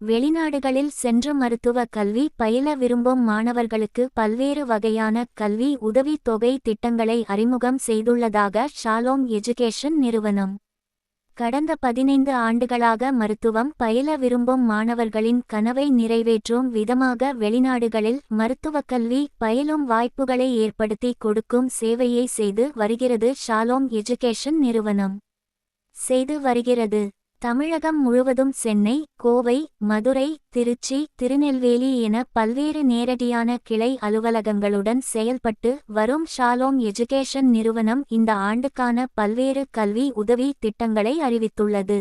வெளிநாடுகளில் சென்று மருத்துவ கல்வி பயில விரும்பும் மாணவர்களுக்கு பல்வேறு வகையான கல்வி உதவித் தொகை திட்டங்களை அறிமுகம் செய்துள்ளதாக ஷாலோம் எஜுகேஷன் நிறுவனம் கடந்த 15 ஆண்டுகளாக மருத்துவம் பயில விரும்பும் மாணவர்களின் கனவை நிறைவேற்றும் விதமாக வெளிநாடுகளில் மருத்துவக் கல்வி பயிலும் வாய்ப்புகளை ஏற்படுத்தி கொடுக்கும் சேவையை செய்து வருகிறது. ஷாலோம் எஜுகேஷன் நிறுவனம் செய்து வருகிறது. தமிழகம் முழுவதும் சென்னை, கோவை, மதுரை, திருச்சி, திருநெல்வேலி என பல்வேறு நேரடியான கிளை அலுவலகங்களுடன் செயல்பட்டு வரும் ஷாலோம் எஜுகேஷன் நிறுவனம் இந்த ஆண்டுக்கான பல்வேறு கல்வி உதவி திட்டங்களை அறிவித்துள்ளது.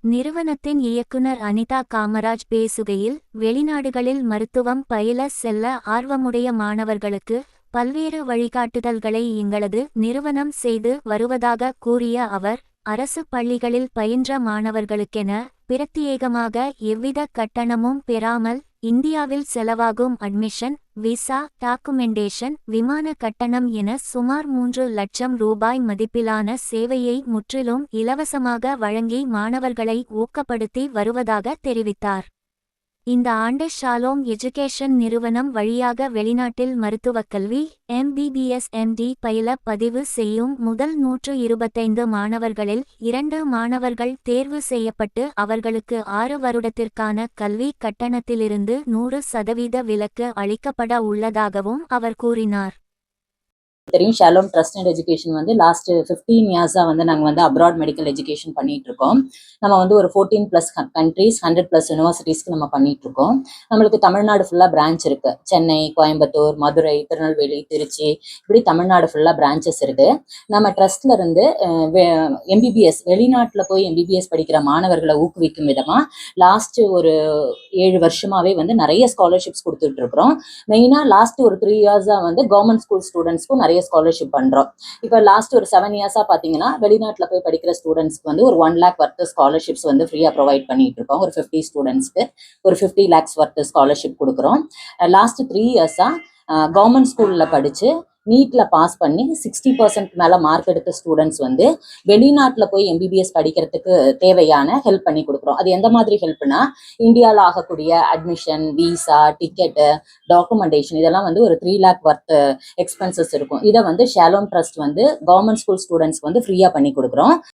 நிறுவனத்தின் இயக்குனர் அனிதா காமராஜ் பேசுகையில், வெளிநாடுகளில் மருத்துவம் பயில செல்ல ஆர்வமுடைய மாணவர்களுக்கு பல்வேறு வழிகாட்டுதல்களை எங்களது நிறுவனம் செய்து வருவதாக கூறிய அவர், அரசு பள்ளிகளில் பயின்ற மாணவர்களுக்கென பிரத்யேகமாக எவ்வித கட்டணமும் பெறாமல் இந்தியாவில் செலவாகும் அட்மிஷன், விசா, டாக்குமெண்டேஷன், விமான கட்டணம் என சுமார் 3 லட்சம் ரூபாய் மதிப்பிலான சேவையை முற்றிலும் இலவசமாக வழங்கி மாணவர்களை ஊக்கப்படுத்தி வருவதாக தெரிவித்தார். இந்த ஆண்டு ஷாலோம் எஜுகேஷன் நிறுவனம் வழியாக வெளிநாட்டில் மருத்துவக் கல்வி MBBS MD பயில பதிவு செய்யும் முதல் 125 மாணவர்களில் 2 மாணவர்கள் தேர்வு செய்யப்பட்டு அவர்களுக்கு 6 வருடத்திற்கான கல்வி கட்டணத்திலிருந்து 100% விலக்கு அளிக்கப்பட உள்ளதாகவும் அவர் கூறினார். தெரியும், ஷாலோம் ட்ரஸ்ட் அண்ட் எஜுகேஷன் வந்து லாஸ்ட் 15 இயர்ஸாக வந்து நாங்கள் வந்து அப்ராட் மெடிக்கல் எஜுகேஷன் பண்ணிட்டு இருக்கோம். நம்ம வந்து ஒரு 14+ கண்ட்ரீஸ் 100+ யூனிவர்சிட்டிஸ்க்கு நம்ம பண்ணிட்டு இருக்கோம். நம்மளுக்கு தமிழ்நாடு ஃபுல்லாக பிரான்ச் இருக்கு. சென்னை, கோயம்புத்தூர், மதுரை, திருநெல்வேலி, திருச்சி, இப்படி தமிழ்நாடு ஃபுல்லாக பிரான்ச்சஸ் இருக்கு. நம்ம ட்ரஸ்ட்ல இருந்து MBBS வெளிநாட்டில் போய் MBBS படிக்கிற மாணவர்களை ஊக்குவிக்கும் விதமாக லாஸ்ட் ஒரு 7 வருஷமாவே வந்து நிறைய ஸ்காலர்ஷிப்ஸ் கொடுத்துட்டு இருக்கிறோம். மெயினாக லாஸ்ட் ஒரு 3 இயர்ஸாக வந்து கவர்மெண்ட் ஸ்கூல் ஸ்டூடெண்ட்ஸ்க்கும் நிறைய ஸ்காலர்ஷிப் பண்றோம். இப்போ லாஸ்ட் ஒரு 7 இயர்ஸா பாத்தீங்கன்னா வெளிநாட்டுல போய் படிக்கிற ஸ்டூடெண்ட்ஸ்க்கு வந்து ஒரு 1 lakh வர்த் ஸ்காலர்ஷிப்ஸ் வந்து ஃப்ரீயா ப்ரொவைட் பண்ணிட்டு இருக்கோம். ஒரு 50 ஸ்டூடெண்ட்ஸ்க்கு ஒரு 50 lakhs வர்த் ஸ்காலர்ஷிப் கொடுக்குறோம். லாஸ்ட் 3 இயர்ஸா கவர்மெண்ட் ஸ்கூல்ல படிச்சு நீட்ல பாஸ் பண்ணி 60% மேல மார்க் எடுத்த ஸ்டூடெண்ட்ஸ் வந்து வெளிநாட்டுல போய் MBBS படிக்கிறதுக்கு தேவையான ஹெல்ப் பண்ணி கொடுக்குறோம். அது எந்த மாதிரி ஹெல்ப்னா, இந்தியாவில் ஆகக்கூடிய அட்மிஷன், விசா, டிக்கெட்டு, டாக்குமெண்டேஷன் இதெல்லாம் வந்து ஒரு 3 lakh வர்த் எக்ஸ்பென்சஸ் இருக்கும். இதை வந்து ஷாலோம் ட்ரஸ்ட் வந்து கவர்மெண்ட் ஸ்கூல் ஸ்டூடெண்ட்ஸ்க்கு வந்து ஃப்ரீயா பண்ணி கொடுக்குறோம்.